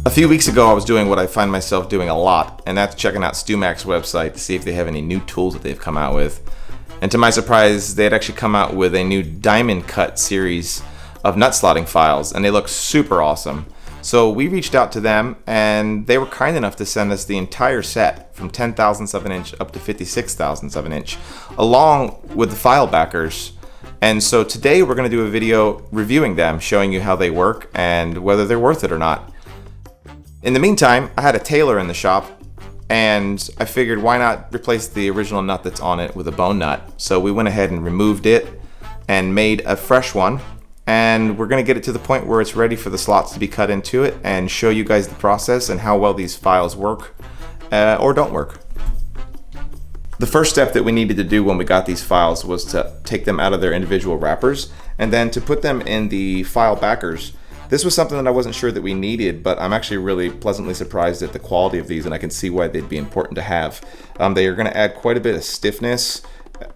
A few weeks ago, I was doing what I find myself doing a lot, and that's checking out StewMac's website to see if they have any new tools that they've come out with. And to my surprise, they had actually come out with a new DiamondCut series of nut slotting files, and they look super awesome. So we reached out to them, and they were kind enough to send us the entire set from 10 thousandths of an inch up to 56 thousandths of an inch, along with the file backers. And so today we're going to do a video reviewing them, showing you how they work and whether they're worth it or not. In the meantime, I had a tailor in the shop, and I figured why not replace the original nut that's on it with a bone nut. So we went ahead and removed it and made a fresh one, and we're going to get it to the point where it's ready for the slots to be cut into it and show you guys the process and how well these files work or don't work. The first step that we needed to do when we got these files was to take them out of their individual wrappers and then to put them in the file backers. This was something that I wasn't sure that we needed, but I'm actually really pleasantly surprised at the quality of these, and I can see why they'd be important to have. They are going to add quite a bit of stiffness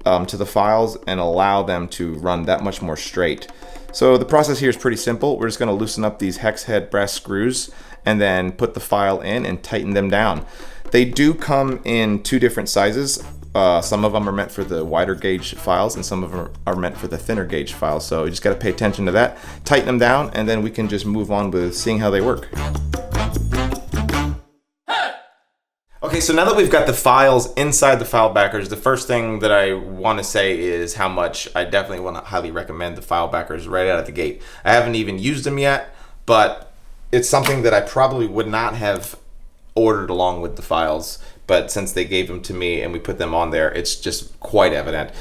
to the files and allow them to run that much more straight. So the process here is pretty simple. We're just going to loosen up these hex head brass screws and then put the file in and tighten them down. They do come in two different sizes. Some of them are meant for the wider gauge files and some of them are meant for the thinner gauge files. So you just got to pay attention to that, tighten them down, and then we can just move on with seeing how they work. Okay, so now that we've got the files inside the file backers, the first thing that I want to say is how much I definitely want to highly recommend the file backers right out of the gate. I haven't even used them yet, but it's something that I probably would not have ordered along with the files, but since they gave them to me and we put them on there, it's just quite evident.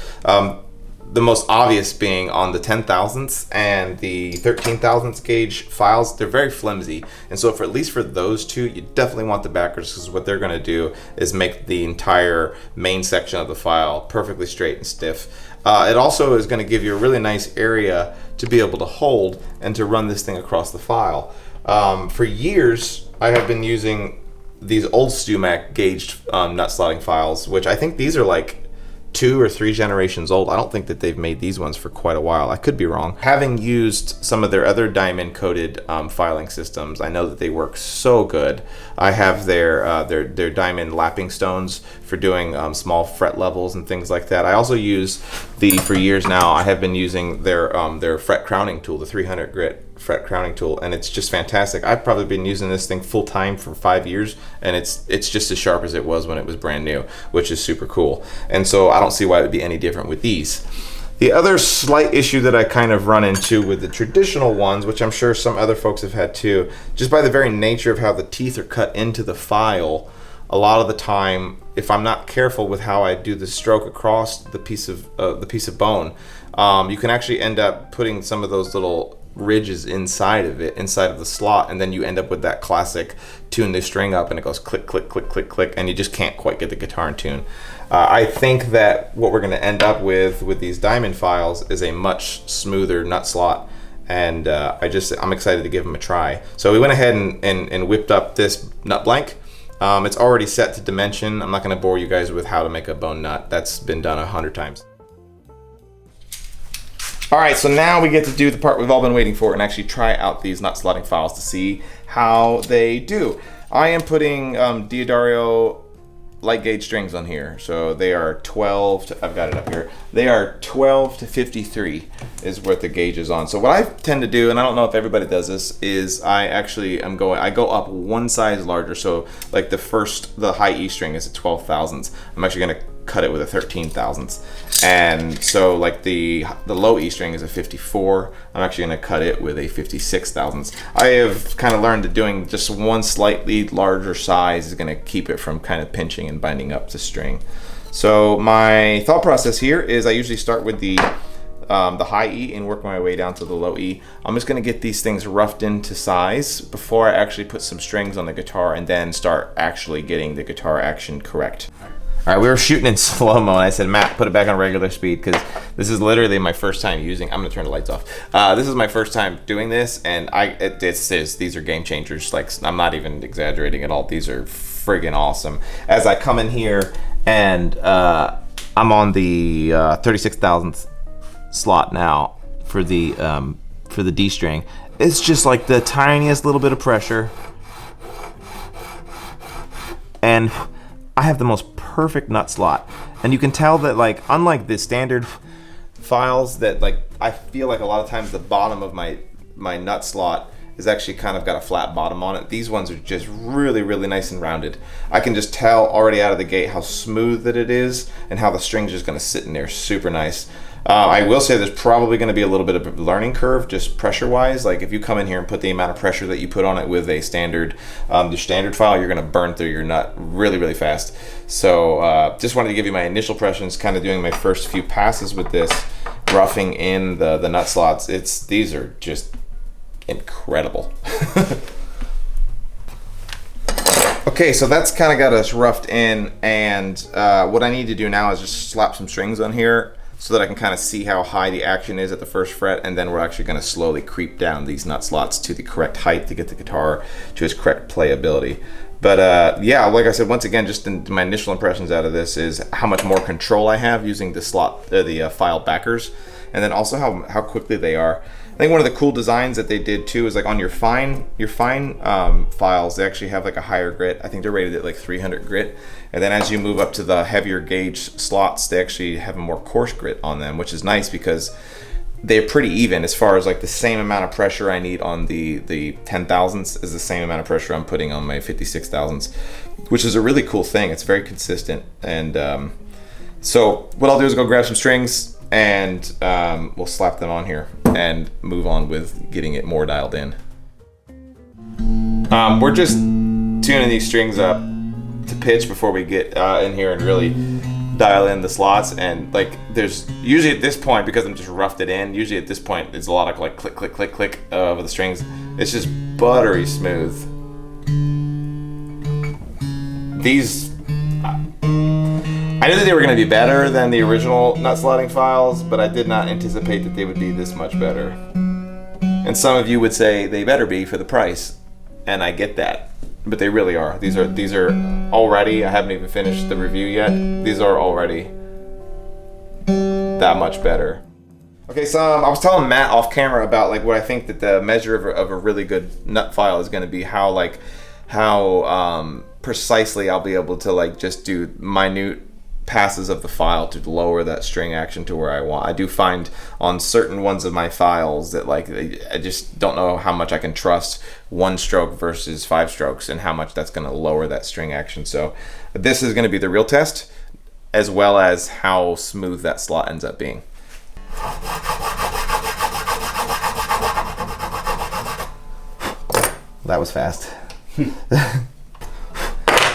The most obvious being on the 10 thousandths and the 13 thousandths gauge files, they're very flimsy. And so for at least for those two, you definitely want the backers, because what they're gonna do is make the entire main section of the file perfectly straight and stiff. It also is gonna give you a really nice area to be able to hold and to run this thing across the file. For years, I have been using these old StewMac gauged nut slotting files, which I think these are like 2 or 3 generations old. I don't think that they've made these ones for quite a while. I could be wrong. Having used some of their other diamond coated filing systems, I know that they work so good. I have their diamond lapping stones for doing small fret levels and things like that. I also use for years now, I have been using their fret crowning tool, the 300 grit fret crowning tool, and it's just fantastic. I've probably been using this thing full time for 5 years, and it's just as sharp as it was when it was brand new, which is super cool. And so I don't see why it would be any different with these. The other slight issue that I kind of run into with the traditional ones, which I'm sure some other folks have had too, just by the very nature of how the teeth are cut into the file, a lot of the time, if I'm not careful with how I do the stroke across the piece of bone, you can actually end up putting some of those little ridges inside of the slot, and then you end up with that classic tune the string up and it goes click, click, click, click, click, and you just can't quite get the guitar in tune. I think that what we're going to end up with these diamond files is a much smoother nut slot, and I'm excited to give them a try. So we went ahead and whipped up this nut blank. It's already set to dimension. I'm not going to bore you guys with how to make a bone nut. That's been done 100 times. All right, so now we get to do the part we've all been waiting for and actually try out these nut slotting files to see how they do. I am putting D'Addario light gauge strings on here. So they are 12 to, I've got it up here. They are 12 to 53 is what the gauge is on. So what I tend to do, and I don't know if everybody does this, is I go up one size larger. So like the high E string is a 12 thousandths. I'm actually gonna cut it with a 13 thousandths. And so like the low E string is a 54. I'm actually gonna cut it with a 56 thousandths. I have kind of learned that doing just one slightly larger size is gonna keep it from kind of pinching and binding up the string. So my thought process here is I usually start with the high E and work my way down to the low E. I'm just gonna get these things roughed into size before I actually put some strings on the guitar and then start actually getting the guitar action correct. All right, we were shooting in slow-mo and I said, Matt, put it back on regular speed because this is literally my first time using, I'm gonna turn the lights off. This is my first time doing this, and these are game changers. Like, I'm not even exaggerating at all. These are friggin' awesome. As I come in here and I'm on the 36 thousandth slot now for the D string. It's just like the tiniest little bit of pressure and I have the most perfect nut slot. And you can tell that, like, unlike the standard files that, like, I feel like a lot of times the bottom of my nut slot is actually kind of got a flat bottom on it. These ones are just really, really nice and rounded. I can just tell already out of the gate how smooth that it is and how the string's just gonna sit in there super nice. I will say there's probably gonna be a little bit of a learning curve just pressure-wise. Like if you come in here and put the amount of pressure that you put on it with a standard, the standard file, you're gonna burn through your nut really, really fast. So just wanted to give you my initial impressions, kind of doing my first few passes with this, roughing in the nut slots. These are just incredible. Okay, so that's kind of got us roughed in, and what I need to do now is just slap some strings on here so that I can kind of see how high the action is at the first fret, and then we're actually going to slowly creep down these nut slots to the correct height to get the guitar to its correct playability. But yeah, like I said, once again, just my initial impressions out of this is how much more control I have using the file backers, and then also how quickly they are. I think one of the cool designs that they did too is like on your fine files, they actually have like a higher grit. I think they're rated at like 300 grit. And then as you move up to the heavier gauge slots, they actually have a more coarse grit on them, which is nice because they're pretty even as far as like the same amount of pressure I need on the 10,000ths is the same amount of pressure I'm putting on my 56,000ths, which is a really cool thing. It's very consistent. And so what I'll do is go grab some strings, and we'll slap them on here and move on with getting it more dialed in. We're just tuning these strings up to pitch before we get in here and really dial in the slots. And like there's usually at this point, because I'm just roughed it in, usually at this point there's a lot of like click click click click with the strings. It's just buttery smooth. These I knew that they were going to be better than the original nut slotting files, but I did not anticipate that they would be this much better. And some of you would say they better be for the price, and I get that, but they really are. These are already, I haven't even finished the review yet, these are already that much better. Okay, so I was telling Matt off camera about like what I think that the measure of a really good nut file is going to be, how precisely I'll be able to like just do minute passes of the file to lower that string action to where I want. I do find on certain ones of my files that like I just don't know how much I can trust 1 stroke versus 5 strokes and how much that's going to lower that string action. So this is going to be the real test, as well as how smooth that slot ends up being. That was fast.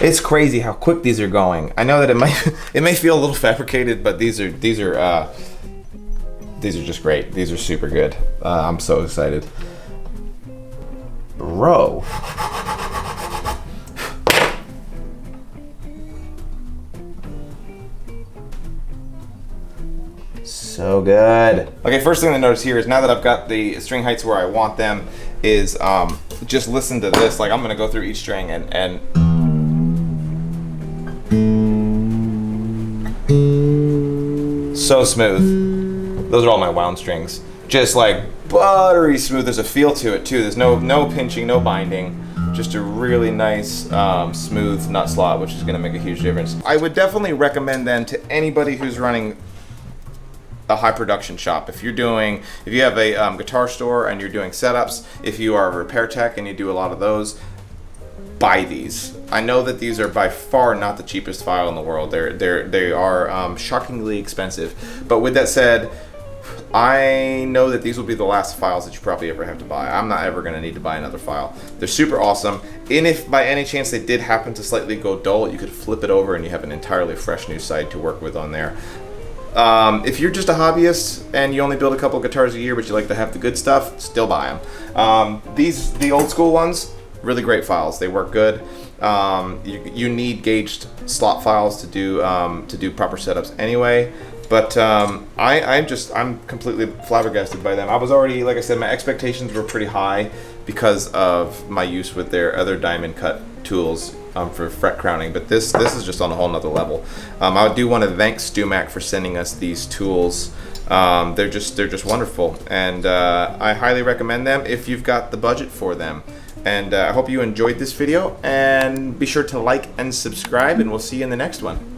It's crazy how quick these are going. I know that it may feel a little fabricated, but these are just great. These are super good. I'm so excited. Bro. So good. Okay, first thing to notice here is now that I've got the string heights where I want them is just listen to this. Like I'm gonna go through each string and so smooth. Those are all my wound strings. Just like buttery smooth. There's a feel to it too. There's no pinching, no binding. Just a really nice smooth nut slot, which is gonna make a huge difference. I would definitely recommend then to anybody who's running a high production shop. If you have a guitar store and you're doing setups, if you are a repair tech and you do a lot of those, buy these. I know that these are by far not the cheapest file in the world. They are shockingly expensive. But with that said, I know that these will be the last files that you probably ever have to buy. I'm not ever going to need to buy another file. They're super awesome. And if by any chance they did happen to slightly go dull, you could flip it over and you have an entirely fresh new side to work with on there. If you're just a hobbyist and you only build a couple guitars a year, but you like to have the good stuff, still buy them. The old school ones, really great files. They work good. You need gauged slot files to do proper setups anyway. But I'm completely flabbergasted by them. I was already, like I said, my expectations were pretty high because of my use with their other DiamondCut tools for fret crowning. But this is just on a whole nother level. I do want to thank StewMac for sending us these tools They're just wonderful, and I highly recommend them if you've got the budget for them. And I hope you enjoyed this video, and be sure to like and subscribe, and we'll see you in the next one.